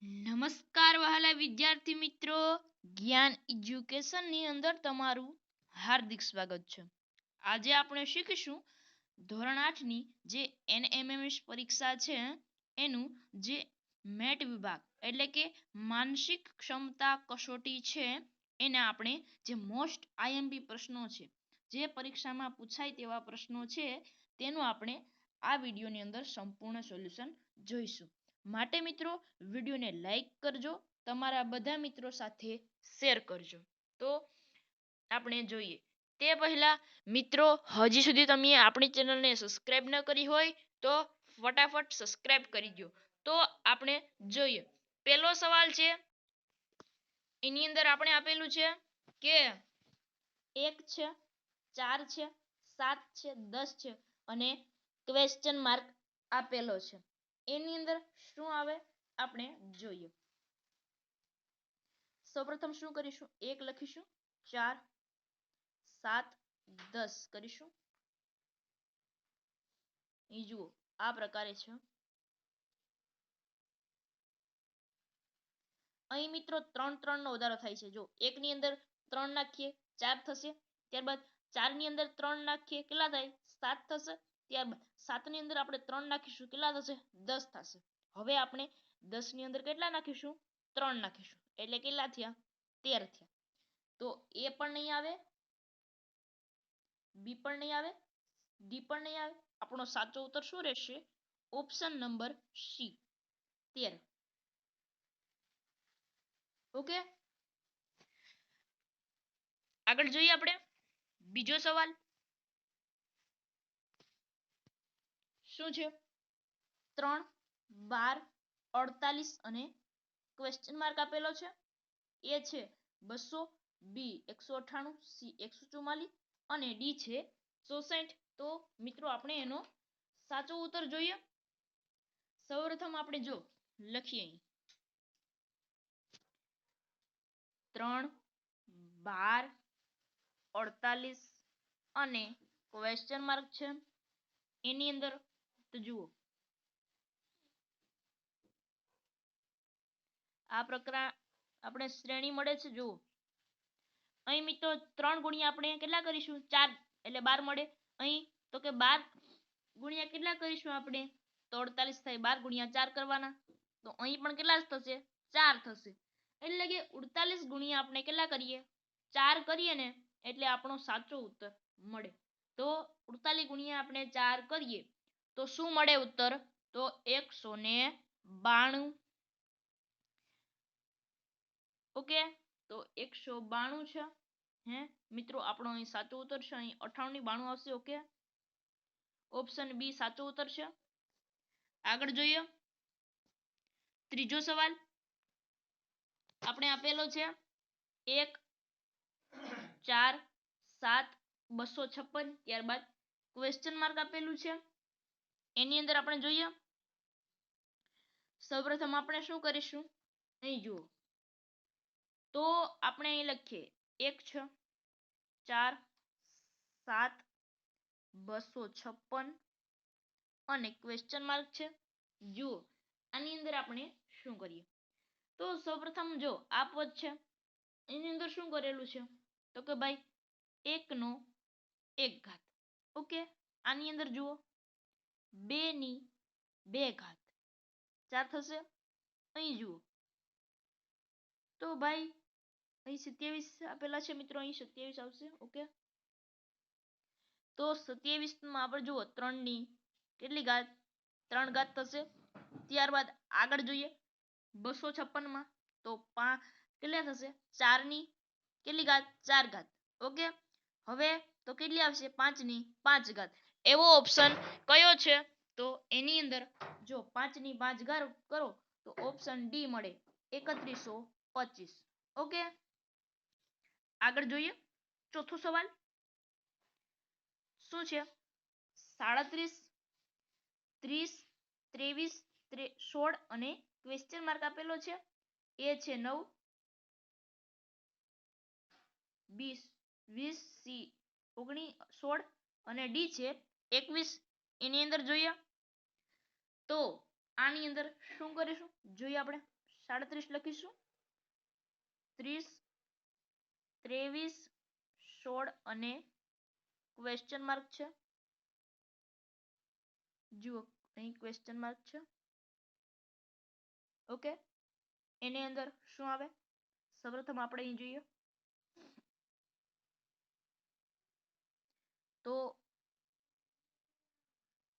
નમસ્કાર વહાલા વિદ્યાર્થી મિત્રો, જ્ઞાન એજ્યુકેશન ની અંદર તમારું હાર્દિક સ્વાગત છે. આજે આપણે શીખીશું ધોરણ 8 ની જે NMMS પરીક્ષા છે એનું જે મેટ વિભાગ એટલે કે માનસિક ક્ષમતા કસોટી છે એના આપણે જે મોસ્ટ આઈએમપી પ્રશ્નો છે, જે પરીક્ષામાં પૂછાય તેવા પ્રશ્નો છે તેનું આપણે આ વિડિયોની અંદર સંપૂર્ણ સોલ્યુશન જોઈશું. માટે મિત્રો વિડિયોને લાઈક કરજો, તમારા બધા મિત્રો સાથે શેર કરજો. તો આપણે જોઈએ તે પહેલા મિત્રો, હજી સુધી તમે આપણી ચેનલને સબસ્ક્રાઇબ ન કરી હોય તો ફટાફટ સબસ્ક્રાઇબ કરી દો. તો આપણે જોઈએ પહેલો સવાલ છે, એની અંદર આપણે આપેલું છે કે 1 છે, 4 છે, 7 છે, 10 છે અને ક્વેશ્ચન માર્ક આપેલો છે. એની અંદર શું આવે આપણે જોઈએ. સૌપ્રથમ શું કરીશું, 1 લખીશું, 4 7 10 કરીશું. અહીં જુઓ આ પ્રકારે છે. અહીં મિત્રો 3 3 નો વધારો થાય છે. જો 1 ની અંદર 3 નાખીએ 4 થશે, ત્યારબાદ 4 ની અંદર 3 નાખીએ કેટલા થાય 7 થશે, ત્યારબાદ 7 ની અંદર આપણે 3 નાખીશું કેટલા થશે 10 થશે. હવે આપણે 10 ની અંદર કેટલા નાખીશું 3 નાખીશું એટલે કેટલા થયા 13 થયા. તો એ પણ નહીં આવે, બી પણ નહીં આવે, ડી પણ નહીં આવે. આપણો સાચો ઉત્તર શું રહેશે, ઓપ્શન નંબર સી 13. ઓકે, આગળ જોઈએ આપણે બીજો સવાલ શું છે, 3 12 48 અને ક્વેશ્ચન માર્ક આપેલો છે. એ છે 200, બી 198, સી 144 અને ડી છે 64. તો મિત્રો આપણે એનો સાચો ઉત્તર જોઈએ. સૌપ્રથમ આપણે જો લખીએ અહીં 3 12 48 અને ક્વેશ્ચન માર્ક છે. એની અંદર તો જુઓ આ પ્રકાર આપણે શ્રેણી મળે છે. જુઓ અહીં મિત્રો 3 ગુણ્યા આપણે કેટલા કરીશું 4 એટલે 12 મળે. અહીં તો કે 12 ગુણ્યા કેટલા કરીશું આપણે તો 48 થાય, 12 ગુણ્યા 4 કરવાના તો અહીં પણ કેટલા થશે 4 થશે. એટલે કે 48 ગુણ્યા આપણે કેટલા કરીએ 4 કરીએ ને એટલે આપણો સાચો ઉત્તર મળે. તો 48 ગુણ્યા આપણે 4 કરીએ તો શું મળે ઉત્તર, તો 192. ઓકે, તો 192 છે. હે મિત્રો આપણો અહીં સાચો ઉત્તર છે. અહીં 98 92 આવશે. ઓકે, ઓપ્શન બી સાચો ઉત્તર છે. આગળ જોઈએ ત્રીજો સવાલ આપણે આપેલો છે 1 4 7 256, ત્યારબાદ ક્વેશ્ચન માર્ક આપેલું છે. એની અંદર આપણે જોઈએ સૌપ્રથમ આપણે શું કરીશું, અહીં જુઓ તો આપણે અહીં લખીએ 1 6 4 7 256 અને ક્વેશ્ચન માર્ક છે. જુઓ આની અંદર આપણે શું કરીએ તો સૌપ્રથમ જો આ પદ છે એની અંદર શું કરેલું છે તો કે ભાઈ 1 નો 1 ઘાત. ઓકે, આની અંદર જુઓ 2 ની 2 ઘાત 4 થશે. અહીં જુઓ તો ભાઈ અહીં 27 આપેલા છે મિત્રો, અહીં 27 આવશે. ઓકે, તો 27 માં આપણે જુઓ 3 ની કેટલી ઘાત 3 ઘાત થશે. ત્યારબાદ આગળ જોઈએ 256 માં તો કેટલા થશે 4 ની કેટલી ઘાત 4 ઘાત. ઓકે, હવે તો કેટલી આવશે 5 ની 5 ઘાત. એવો ઓપ્શન કયો છે તો એની અંદર જો 5 ની 5 ઘાત કરો તો ઓપ્શન ડી મળે 3125. ઓકે, આગળ જોઈએ ચોથો સવાલ શું છે, 37 30 23 16 અને ક્વેશ્ચન માર્ક આપેલો છે. એ છે 9 20 20 સી 19 16 અને ડી છે 21. એની અંદર જોઈએ તો આની અંદર શું કરીશું જોઈએ આપણે 37 લખીશું. 30, 23, 16 અને ક્વેશ્ચન માર્ક છે. જુઓ અહીં ક્વેશ્ચન માર્ક છે. ઓકે, એની અંદર શું આવે? સૌપ્રથમ આપણે અહીં જોઈએ તો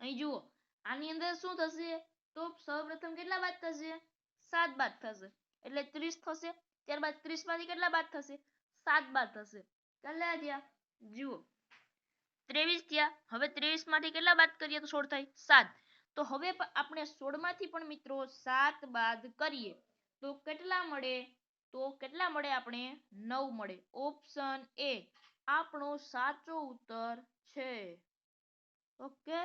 અહીં જુઓ આની અંદર શું થશે? તો સૌપ્રથમ કેટલા બાદ થશે? 7 બાદ થશે. એટલે 30 થશે. ત્યારબાદ 30 માંથી કેટલા બાદ થશે? 7 બાદ થશે. કેટલા થયા? જુઓ 23 થયા. હવે 23 માંથી કેટલા બાદ કરીએ તો 16 થાય? 7. તો હવે આપણે 16 માંથી પણ મિત્રો 7 બાદ કરીએ તો કેટલા મળે? તો કેટલા મળે? આપણે 9 મળે. ઓપ્શન એ આપણો સાચો ઉત્તર છે. ઓકે,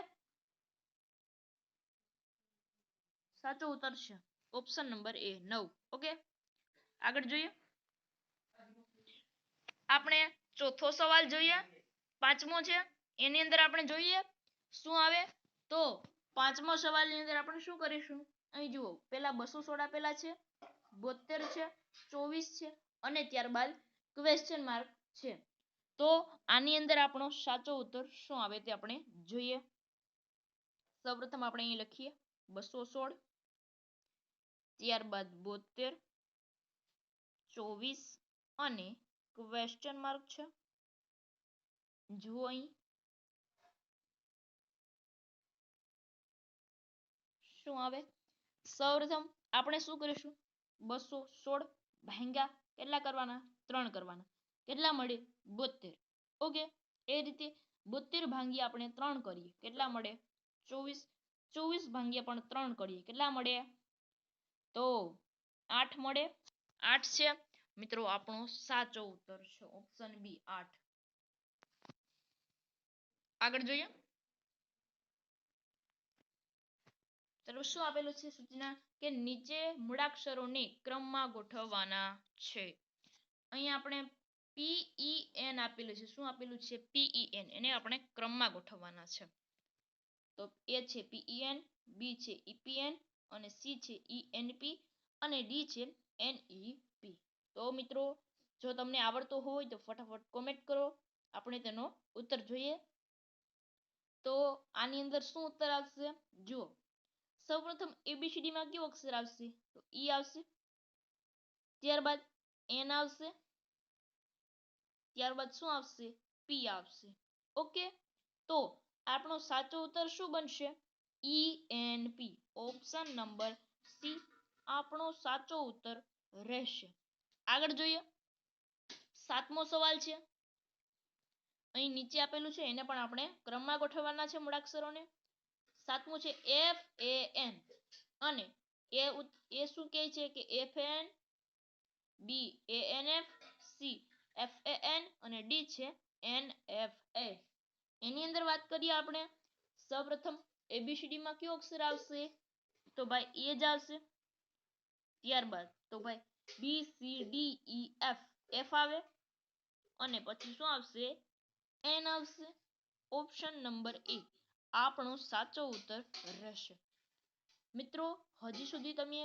સાચો ઉત્તર છે ઓપ્શન નંબર એ 9. ઓકે, આગળ જોઈએ. આપણે ચોથો સવાલ જોઈએ. પાંચમો છે. એની અંદર આપણે જોઈએ શું આવે? તો પાંચમો સવાલની અંદર આપણે શું કરીશું? અહીં જુઓ પહેલા 216 આપેલા છે, 72 છે, 24 છે અને ત્યારબાદ ક્વેશ્ચન માર્ક છે. તો આની અંદર આપણો સાચો ઉત્તર શું આવે તે આપણે જોઈએ. સૌપ્રથમ આપણે અહીં લખીએ 216, ત્યારબાદ 72, 24 અને ક્વેશ્ચન માર્ક છે. જુઓ અહીં શું આવે? સૌપ્રથમ આપણે શું કરીશું? 216 ભાંગ્યા કેટલા કરવાના? 3 કરવાના. કેટલા મળે? 72. ઓકે, એ રીતે 72 ભાંગ્યા આપણે 3 કરીએ કેટલા મળે? 24. 24 ભાંગ્યા પણ 3 કરીએ કેટલા મળે? તો 8 મળે. 8 છે મિત્રો આપણો સાચો ઉત્તર છે ઓપ્શન બી 8. આગળ જોઈએ. ચલો શું આપેલું છે સૂચના? કે નીચે મૂળાક્ષરોને ક્રમમાં ગોઠવવાના છે. અહીં આપણે PEN આપેલું છે. શું આપેલું છે? PEN. એને આપણે ક્રમમાં ગોઠવવાના છે. તો એ છે PEN, બી છે EPN અને સી છે ENP અને ડી છે NEP. તો મિત્રો જો તમને આવડતો હોય તો ફટાફટ કોમેન્ટ કરો, આપણે તેનો ઉત્તર જોઈએ. તો આની અંદર શું ઉત્તર આવશે? જુઓ સૌપ્રથમ ABCD માં કયો અક્ષર આવશે? તો E આવશે. ત્યારબાદ N આવશે. ત્યારબાદ શું આવશે? P આવશે. ઓકે, તો આપણો સાચો ઉત્તર શું બનશે? ENP. ઓપ્શન નંબર સી આપણો સાચો ઉત્તર રહેશે. આગળ જોઈએ. સાતમો સવાલ છે. અહીં નીચે આપેલું છે એને પણ આપણે ક્રમમાં ગોઠવવાના છે મૂળાક્ષરોને. સાતમું છે FAN અને એ શું કહે છે કે FN, B ANF, C FAN અને D છે NFA. એની અંદર વાત કરીએ આપણે સૌપ્રથમ ABCD માં કયો અક્ષર આવશે? તો ભાઈ એ જ આવશે. ત્યારબાદ તો ભાઈ BCDEF, F આવે અને પછી શું આવશે? N આવશે. ઓપ્શન નંબર એ આપણો સાચો ઉત્તર રહેશે. મિત્રો હજી સુધી તમે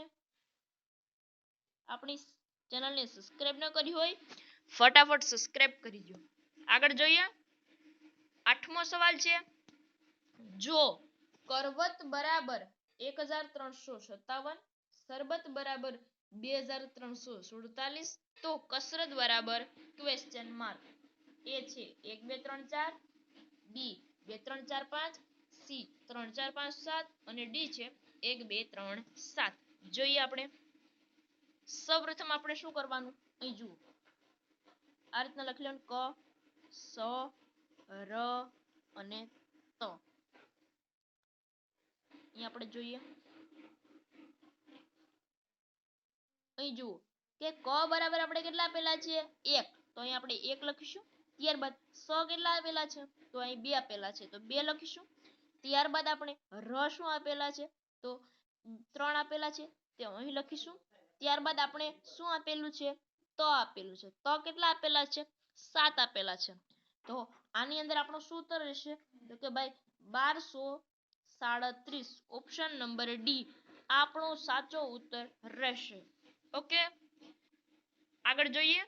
આપણી ચેનલને સબસ્ક્રાઇબ ન કરી હોય ફટાફટ સબસ્ક્રાઇબ કરી દો. આગળ જોઈએ. આઠમો સવાલ છે. જો કરવત બરાબર 1357, સરબત બરાબર 2347 તો કસરત બરાબર ક્વેશ્ચન માર્ક. એ છે 1 2 3 4, બી 2 3 4 5, સી 3 4 5 7 અને ડી છે 1 2 3 7. જોઈએ આપણે. સૌપ્રથમ આપણે શું કરવાનું? અહીં જુઓ આ રીતના લખી લેવાનું ક સ ર અને ત. અહીં આપણે જોઈએ. અહીં જુઓ કે ક બરાબર આપણે કેટલા આપેલા છે? 1. તો અહીં આપણે 1 લખીશું. ત્યારબાદ સ કેટલા આપેલા છે? તો અહીં 2 આપેલા છે તો 2 લખીશું. ત્યારબાદ આપણે ર શું આપેલા છે? તો 3 આપેલા છે તે અહીં લખીશું. ત્યારબાદ આપણે શું આપેલું છે? ત આપેલું છે. ત કેટલા આપેલા છે? 7 આપેલા છે. તો આની અંદર આપણો શું ઉત્તર રહેશે? તો કે ભાઈ 1237. ઓપ્શન નંબર ડી આપણો સાચો ઉત્તર રહેશે. ઓકે, આગળ જોઈએ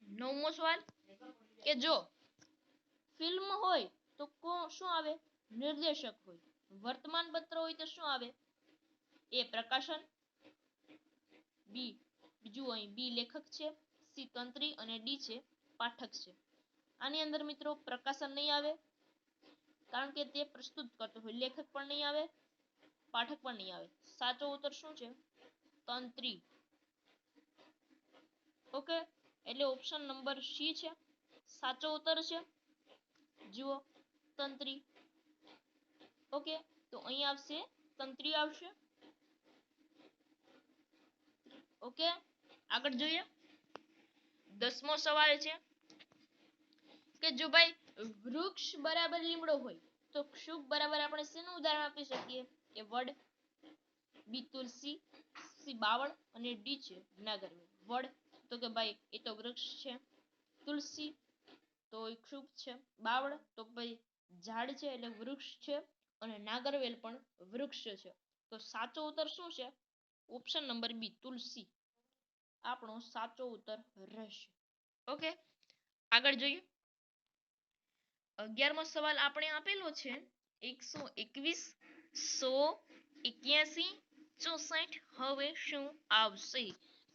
9મો સવાલ કે જો ફિલ્મ હોય તો શું આવે? નિર્દેશક હોય. વર્તમાન પત્ર હોય તો શું આવે? એ પ્રકાશન, બી બીજું અહીં બી લેખક છે, સી તંત્રી અને ડી છે પાઠક છે. આની અંદર મિત્રો પ્રકાશન નહીં આવે કારણ કે તે પ્રસ્તુત કરતો હોય. લેખક પણ નહીં આવે, પાઠક પણ નહીં આવે. સાચો ઉત્તર શું છે? તંત્રી. ઓકે, એટલે ઓપ્શન નંબર સી છે સાચો ઉત્તર છે. જુઓ તંત્રી. ઓકે, તો અહીં આવશે તંત્રી આવશે. ઓકે, આગળ જોઈએ 10મો સવાલ છે કે જો ભાઈ વૃક્ષ બરાબર લીમડો હોય તો શુભ બરાબર આપણે શેનું ઉદાહરણ આપી શકીએ? કે વડ, બી તુલસી, સી બાવળ અને ડી છે નાગરવેલ. વડ તો કે ભાઈ એ તો વૃક્ષ છે, તુલસી તો એક શુભ છે, બાવળ તો ભાઈ ઝાડ છે એટલે વૃક્ષ છે, અને નાગરવેલ પણ વૃક્ષ છે. તો સાચો ઉત્તર શું છે? ઓપ્શન નંબર બી તુલસી આપણો સાચો ઉત્તર રહેશે. ઓકે, આગળ જોઈએ 11મો સવાલ આપણે આપેલો છે 121, 100, 81, 64. હવે શું આવશે?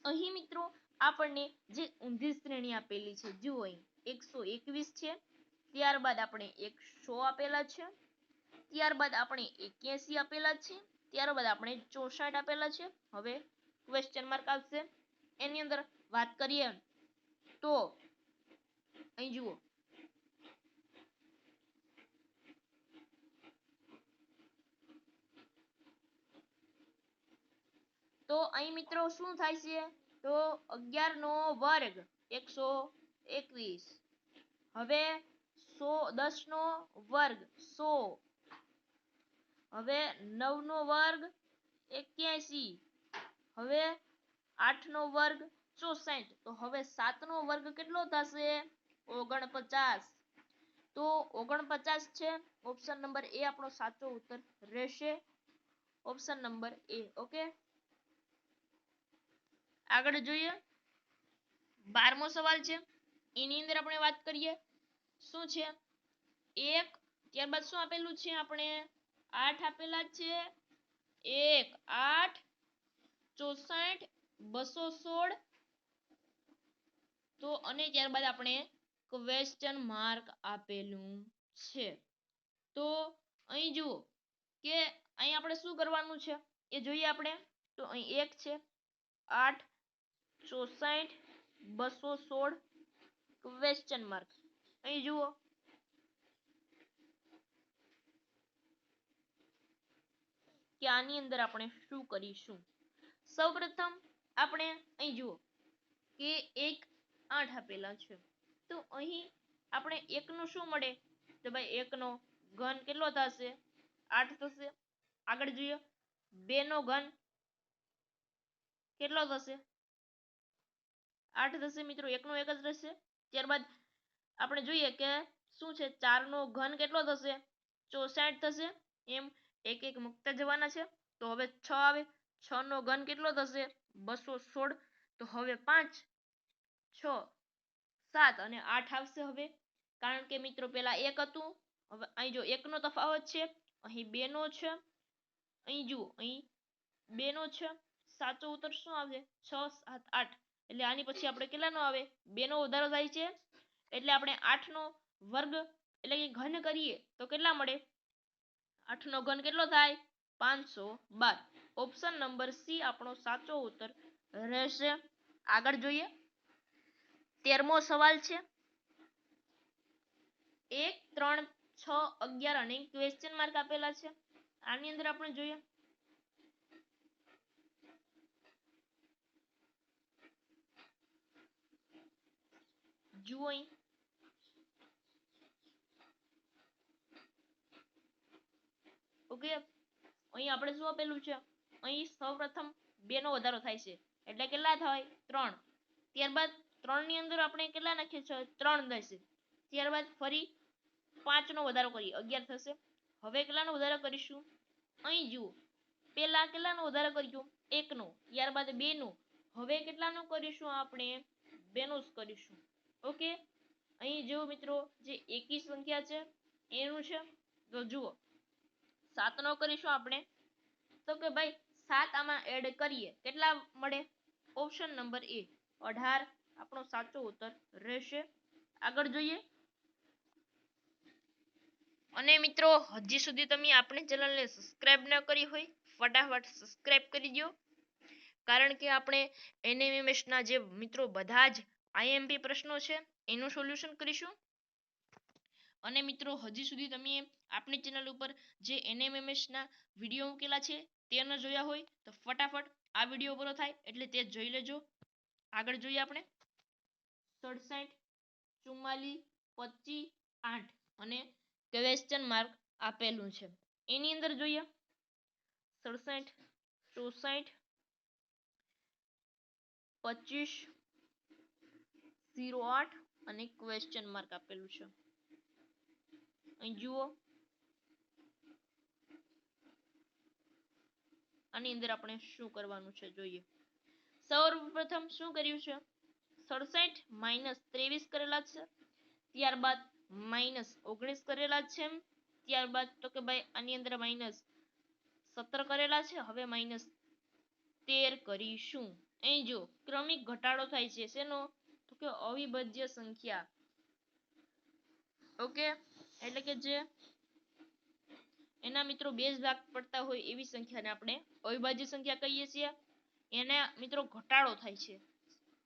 અહીં મિત્રો આપણને જે ઊંધી શ્રેણી આપેલી છે જુઓ અહીં 121 છે, ત્યારબાદ આપણે 100 આપેલા છે, ત્યારબાદ આપણે 81 આપેલા છે, ત્યારબાદ આપણે 64 આપેલા છે. હવે ક્વેશ્ચન માર્ક આવશે. એની અંદર વાત કરીએ તો અહીં જુઓ તો અહીં મિત્રો શું થાય છે? તો 11 નો વર્ગ 121. હવે 10 નો વર્ગ 100. હવે 9 નો વર્ગ 81. હવે 8 નો વર્ગ 64. તો હવે 7 નો વર્ગ કેટલો થશે? 49. તો 49 છે. ઓપ્શન નંબર એ આપણો સાચો ઉત્તર રહેશે. ઓપ્શન નંબર એ. ઓકે, આગળ જોઈએ 12મો સવાલ છે. એની અંદર આપણે વાત કરીએ શું છે? 1, ત્યારબાદ શું આપેલું છે? આપણે 8 આપેલા છે. 1, 8, 64, 216. તો અને ત્યારબાદ આપણે ક્વેશ્ચન માર્ક આપેલું છે. તો અહીં જુઓ કે અહીં આપણે શું કરવાનું છે એ જોઈએ આપણે. તો અહીં 1 છે, 8, 64, 216 ક્વેશ્ચન માર્ક. અહીં જુઓ કે આની અંદર આપણે શું કરીશું. સૌપ્રથમ આપણે અહીં જુઓ કે 1, 8 આપેલા છે. તો અહીં આપણે 1 નું શું મળે? તો ભાઈ 1 નો ઘન કેટલો થશે? 8 થશે. આગળ જોઈએ 2 નો ઘન કેટલો થશે? 8 થશે મિત્રો. 1 નો 1 જ રહેશે. ત્યારબાદ આપણે જોઈએ કે શું છે? 4 નો ઘન કેટલો થશે? 64 થશે. એમ એક એક મુકતા જવાના છે. તો હવે 6 આવે. 6 નો ઘન કેટલો થશે? 216. તો હવે 5, 6, 7 અને 8 આવશે. હવે કારણ કે મિત્રો પેલા 1 હતું, હવે અહીં જો 1 નો તફાવત છે, અહીં 2 નો છે. અહીં જુઓ અહીં 2 નો છે. સાચો ઉત્તર શું આવશે? 6, 7, 8. એટલે આની પછી આપણે કેટલાનો આવે? 2 નો વધારો થાય છે. એટલે આપણે 8 નો વર્ગ એટલે કે ઘન કરીએ તો કેટલા મળે? 8 નો ઘન કેટલો થાય? 512. ઓપ્શન નંબર સી આપણો સાચો ઉત્તર રહેશે. આગળ જોઈએ 13મો સવાલ છે 1, 3, 6, 11 અને ક્વેશ્ચન માર્ક આપેલા છે. આની અંદર આપણે જોઈએ જુઓ અહીં ઓકે, અહીં આપણે શું આપેલું છે? અહીં સૌપ્રથમ 2 નો વધારો થાય છે એટલે કેટલા થાય? 3. ત્યારબાદ 3 ની અંદર આપણે કેટલા નાખીએ છીએ? 3 થશે. ત્યારબાદ ફરી 5 નો વધારો કરીએ 11 થશે. હવે કેટલાનો વધારો કરીશું? અહીં જુઓ પેલા કેટલાનો વધારો કર્યો? 1 નો, ત્યારબાદ 2 નો, હવે કેટલાનો કરીશું આપણે? 2 નો જ કરીશું. ઓકે, અહીં જો મિત્રો જે એકી સંખ્યા છે એનું છે, તો જુઓ 7 નો કરીશું આપણે, તો કે ભાઈ 7 આમાં એડ કરીએ કેટલા મળે? ઓપ્શન નંબર એ 18 આપણો સાચો ઉત્તર રહેશે. આગળ જોઈએ. અને મિત્રો હજી સુધી તમે આપણી ચેનલને સબસ્ક્રાઇબ ન કરી હોય ફટાફટ સબસ્ક્રાઇબ કરી દો, કારણ કે આપણે એનએમએમએસ ના જે મિત્રો બધા જ આઈએમપી પ્રશ્નો છે એનું સોલ્યુશન કરીશું. અને મિત્રો હજી સુધી તમે આપણી ચેનલ ઉપર જે એનએમએમએસ ના વિડીયો મૂકેલા છે તે ન જોયા હોય તો ફટાફટ આ વિડીયો પૂરો થાય એટલે તે જોઈ લેજો. આગળ જોઈએ આપણે 67, 44, 25, 8 અને ક્વેશ્ચન માર્ક આપેલું છે. એની અંદર જોઈએ 67, 64, 25, 08 અને ક્વેશ્ચન માર્ક આપેલું છે. અહીં જુઓ, આની અંદર આપણે શું કરવાનું છે જોઈએ. સૌપ્રથમ શું કર્યું છે? 67 માઇનસ 23 કરેલા છે, ત્યારબાદ માઇનસ 19 કરેલા છે, ત્યારબાદ તો કે ભાઈ આની અંદર માઇનસ 17 કરેલા છે, હવે માઇનસ 13 કરીશું. અહીં જો ક્રમિક ઘટાડો થાય છે શેનો? તો કે અવિભાજ્ય સંખ્યા. ઓકે, એટલે કે જે એના મિત્રો બે જ ભાગ પડતા હોય એવી સંખ્યાને આપણે અવિભાજ્ય સંખ્યા કહીએ છીએ. એને મિત્રો ઘટાડો થાય છે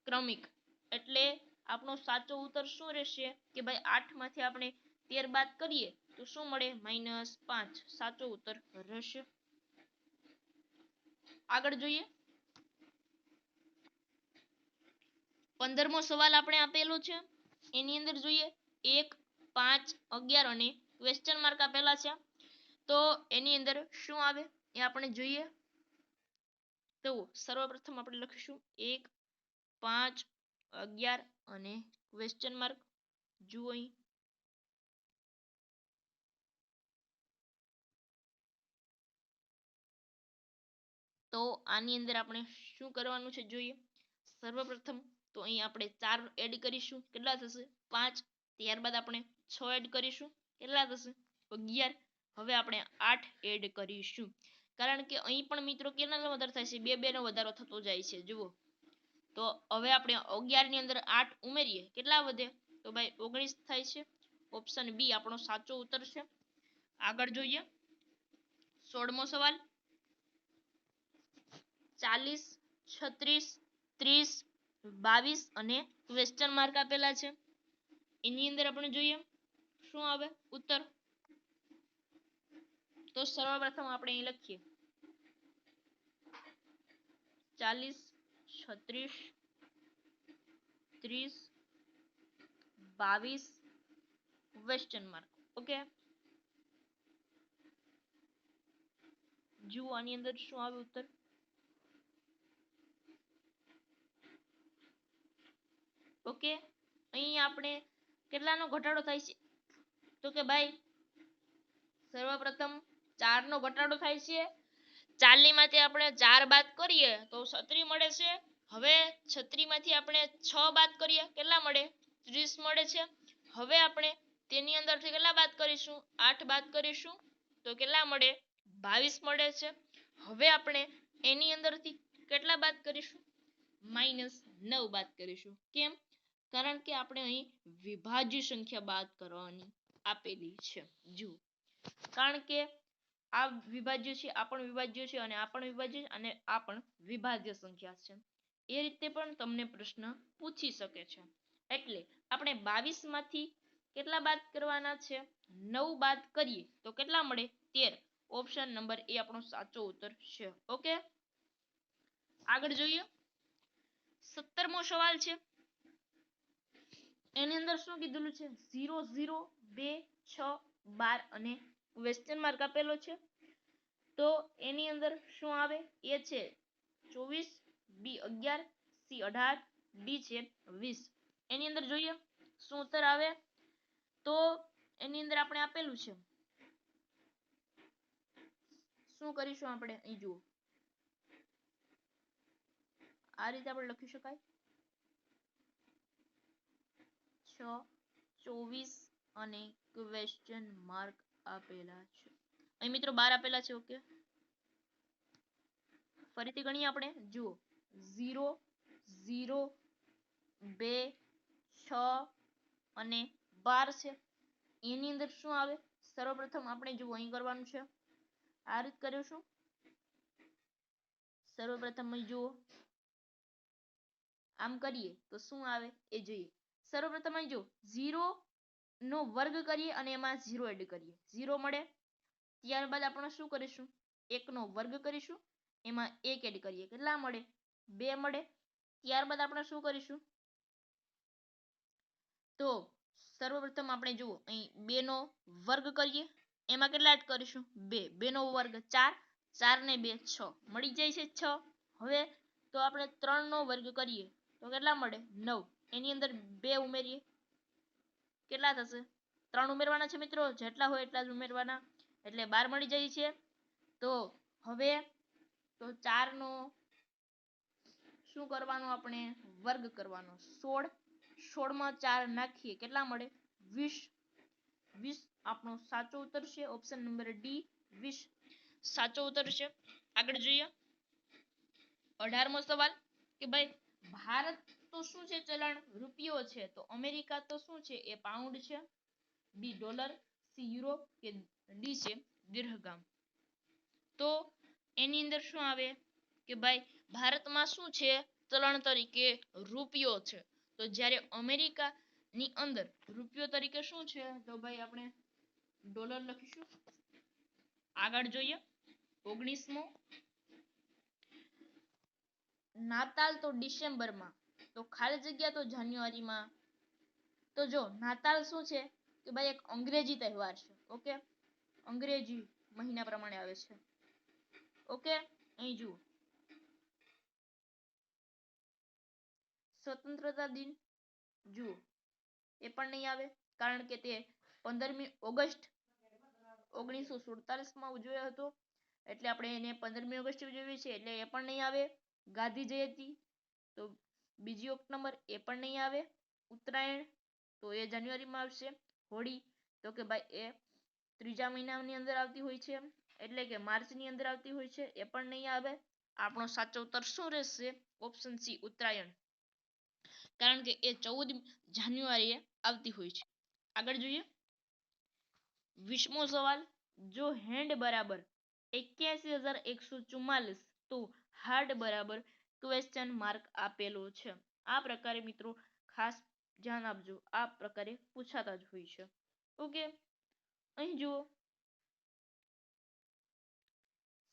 ક્રમિક, એટલે આપણો સાચો ઉત્તર શું રહેશે કે ભાઈ 8 માંથી આપણે 13 બાદ કરીએ તો શું મળે? -5 સાચો ઉત્તર રહેશે. આગળ જોઈએ. 15મો સવાલ આપણે આપેલો છે, એની અંદર જોઈએ 1, 5, 11 અને ક્વેશ્ચન માર્ક આપેલા છે, તો એની અંદર શું આવે એ આપણે જોઈએ. તો સર્વપ્રથમ આપણે લખીશું 1, 5, 11 અને ક્વેશ્ચન માર્ક. જુઓ અહીં તો આની અંદર આપણે શું કરવાનું છે જોઈએ. સર્વપ્રથમ તો અહીં આપણે 4 એડ કરીશું, કેટલા થશે? 5. ત્યારબાદ આપણે 6 એડ કરીશું, કેટલા થશે? 11. હવે આપણે 8 એડ કરીશું, કારણ કે અહીં પણ મિત્રો કેટલાનો વધારો થાય છે? 2 નો વધારો થતો જાય છે. જુઓ તો હવે આપણે 11 ની અંદર 8 ઉમેરીએ, કેટલા વધે? તો ભાઈ 19 થાય છે. ઓપ્શન બી આપણો સાચો ઉત્તર છે. આગળ જોઈએ 16મો સવાલ. 40, 36, 30, 22 અને ક્વેશ્ચન માર્ક આપેલા છે. એની અંદર આપણે જોઈએ શું આવે ઉત્તર. તો સર્વપ્રથમ આપણે અહીં લખીએ 40, 36, 30, 22 ક્વેશ્ચન માર્ક. ઓકે, જુઓ આની અંદર શું આવે ઉત્તર. ઓકે, અહીં આપણે કેટલાનો ઘટાડો થાય છે? તો કે ભાઈ સર્વપ્રથમ 4 નો ઘટાડો થાય છે. 40 માંથી આપણે 4 બાદ કરીએ તો 36 મળે છે. હવે 36 માંથી આપણે 6 બાદ કરીએ, કેટલા મળે? 30 મળે છે. હવે આપણે તેની અંદરથી કેટલા બાદ કરીશું? 8 બાદ કરીશું તો કેટલા મળે? 22 મળે છે. હવે આપણે એની અંદરથી કેટલા બાદ કરીશું? -9 બાદ કરીશું. કેમ? કારણ કે આપણે અહીં વિભાજ્ય સંખ્યા બાદ કરવાની આપેલી છે. જુઓ, કારણ કે આ વિભાજ્ય છે, આ પણ વિભાજ્ય છે, અને આ પણ વિભાજ્ય છે, અને આ પણ વિભાજ્ય સંખ્યા છે. એ રીતે પણ તમને પ્રશ્ન પૂછી શકે છે. એટલે આપણે 22 માંથી કેટલા બાદ કરવાના છે? 9 બાદ કરીએ તો કેટલા મળે? 13. ઓપ્શન નંબર એ આપણો સાચો ઉત્તર છે. ઓકે, આગળ જોઈએ 17મો સવાલ છે. એની અંદર શું કીધેલું છે? 0, 0, 2, 6, 12 અને ક્વેશ્ચન માર્ક આપેલો છે. તો એની અંદર શું આવે? એ છે 24, બી 11, સી 18, ડી છે 20. એની અંદર જોઈએ શું ઉત્તર આવે. તો એની અંદર આપણે આપેલું છે, શું કરીશું આપણે અહીં જુઓ આ રીતે આપણે લખી શકાય 6, 24 અને ક્વેશ્ચન માર્ક આપેલા છે. અહીં મિત્રો 12 આપેલા છે. ઓકે, ફરીથી ગણીએ આપણે. જુઓ 0, 0, 2, 6 અને 12 છે. એની અંદર શું આવે? સર્વપ્રથમ આપણે જુઓ અહીં કરવાનું છે. આ રીત કરીશું. સર્વપ્રથમ અહીં જુઓ આમ કરીએ તો શું આવે એ જોઈએ. સર્વપ્રથમ અહીં જો 0 નો વર્ગ કરીએ અને એમાં 0 એડ કરીએ, 0 મળે. ત્યારબાદ આપણે શું કરીશું? 1 નો વર્ગ કરીશું, એમાં 1 એડ કરીએ, કેટલા મળે? 2 મળે. ત્યારબાદ આપણે શું કરીશું? તો સર્વપ્રથમ આપણે જુઓ અહીં 2 નો વર્ગ કરીએ, એમાં કેટલા એડ કરીશું? 2. 2 નો વર્ગ 4, 4 ને 2 6 મળી જાય છે 6. હવે તો આપણે 3 નો વર્ગ કરીએ તો કેટલા મળે? 9. એની અંદર 2 ઉમેરીએ, કેટલા થશે? 3 ઉમેરવાના છે મિત્રો, જેટલા હોય એટલા જ ઉમેરવાના, એટલે 12 મળી જાય છે. તો હવે તો 4 નો શું કરવાનું? આપણે વર્ગ કરવાનો, 16. 16 માં 4 નાખીએ, કેટલા મળે? 20. 20 આપણો સાચો ઉત્તર છે. ઓપ્શન નંબર ડી 20 સાચો ઉત્તર છે. આગળ જોઈએ 18મો સવાલ કે ભાઈ ભારત તો શું છે ચલણ? રૂપિયો છે. તો અમેરિકા તો શું છે? એ પાઉન્ડ છે. બી ડોલર, સી યુરો કે ડી છે દિર્હગામ. તો એની અંદર શું આવે કે ભાઈ ભારતમાં શું છે ચલણ તરીકે? રૂપિયો છે. તો જ્યારે અમેરિકા ની અંદર રૂપિયો તરીકે શું છે? તો ભાઈ આપણે ડોલર લખીશું. આગળ જોઈએ 19મો નાતાલ તો ડિસેમ્બરમાં, તો ખાલી જગ્યા તો જાન્યુઆરીમાં. તો જો નાતાલ શું છે કે ભાઈ એક અંગ્રેજી તહેવાર છે. ઓકે, અંગ્રેજી મહિના પ્રમાણે આવે છે. ઓકે, અહીં જુઓ સ્વતંત્રતા દિન જુઓ એ પણ નહીં આવે, કારણ કે તે 15મી ઓગસ્ટ 1947 માં ઉજવાયો હતો, એટલે આપણે એને 15મી ઓગસ્ટ ઉજવીએ છીએ, એટલે એ પણ નહીં આવે. ગાંધી જયંતિ તો બીજી ઓક્ટોબર, એ પણ નહીં આવે. ઉત્તરાયણ તો એ જાન્યુઆરીમાં આવશે. હોળી તો કે ભાઈ એ ત્રીજા મહિનાની અંદર આવતી હોય છે, એટલે કે માર્ચની અંદર આવતી હોય છે, એ પણ નહીં આવે. આપણો સાચો ઉત્તર શું રહેશે? ઓપ્શન સી ઉત્તરાયણ, કારણ કે એ 14 જાન્યુઆરીએ આવતી હોય છે. આગળ જોઈએ 20મો સવાલ જો હેન્ડ બરાબર 81,144 તો હાર્ટ બરાબર ક્વેશ્ચન માર્ક આપેલો છે. આ પ્રકારે મિત્રો ખાસ ધ્યાન આપજો, આ પ્રકારે પૂછાતા જ હોય છે. ઓકે, અહીં જુઓ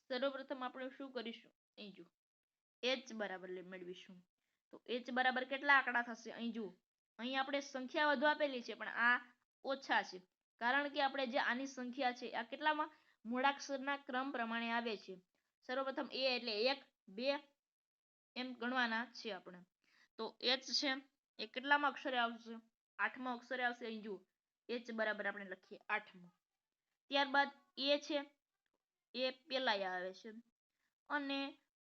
સર્વપ્રથમ આપણે શું કરીશું? અહીં જુઓ h બરાબર મેળવીશું. તો h બરાબર કેટલા આંકડા થશે? અહીં જુઓ અહીં આપણે સંખ્યા વધુ આપેલી છે, પણ આ ઓછા છે, કારણ કે આપણે જે આની સંખ્યા છે આ કેટલામાં મૂળાક્ષરના ક્રમ પ્રમાણે આવે છે. સર્વપ્રથમ a એટલે 1, 2 એમ ગણવાના છે આપણે. તો h છે એ કેટલામાં અક્ષરે આવશે? 8મા અક્ષરે આવશે. અહીં જુઓ h બરાબર આપણે લખીએ 8મો. ત્યારબાદ a છે એ પેલા આવે છે, અને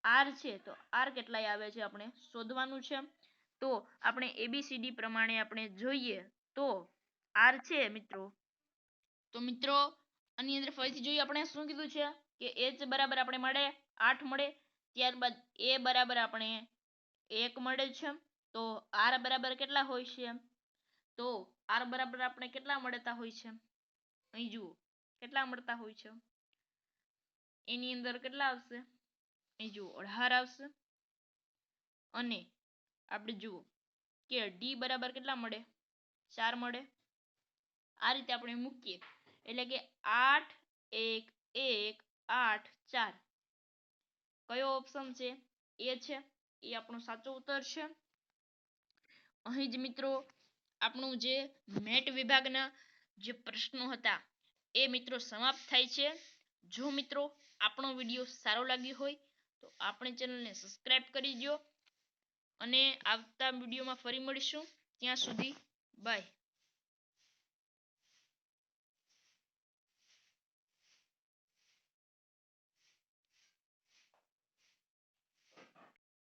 r છે તો r કેટલાય આવે છે આપણે શોધવાનું છે. તો આપણે ABCD પ્રમાણે આપણે જોઈએ તો r છે મિત્રો. તો મિત્રો આની અંદર ફરીથી જોઈએ આપણે શું કીધું છે કે h બરાબર આપણે મળે 8 મળે. ત્યારબાદ a બરાબર આપણે 1 મળે છે. તો r બરાબર કેટલા હોય છે? તો r બરાબર આપણે કેટલા મળતા હોય છે? અહીં જુઓ કેટલા મળતા હોય છે? એની અંદર કેટલા આવશે? અહીં જુઓ 18 આવશે. અને આપણે જુઓ કે d બરાબર કેટલા મળે? 4 મળે. આ રીતે આપણે મૂકીએ એટલે કે 8, 1, 1, 8, 4. કયો ઓપ્શન છે? એ છે, એ આપણો સાચો ઉત્તર છે. અહીં જ મિત્રો આપણું જે મેટ વિભાગના જે પ્રશ્નો હતા એ મિત્રો સમાપ્ત થાય છે. જો મિત્રો આપણો વિડીયો સારો લાગ્યો હોય તો આપણી ચેનલને સબસ્ક્રાઇબ કરી દો, અને આવતા વિડીયોમાં ફરી મળીશું. ત્યાં સુધી બાય.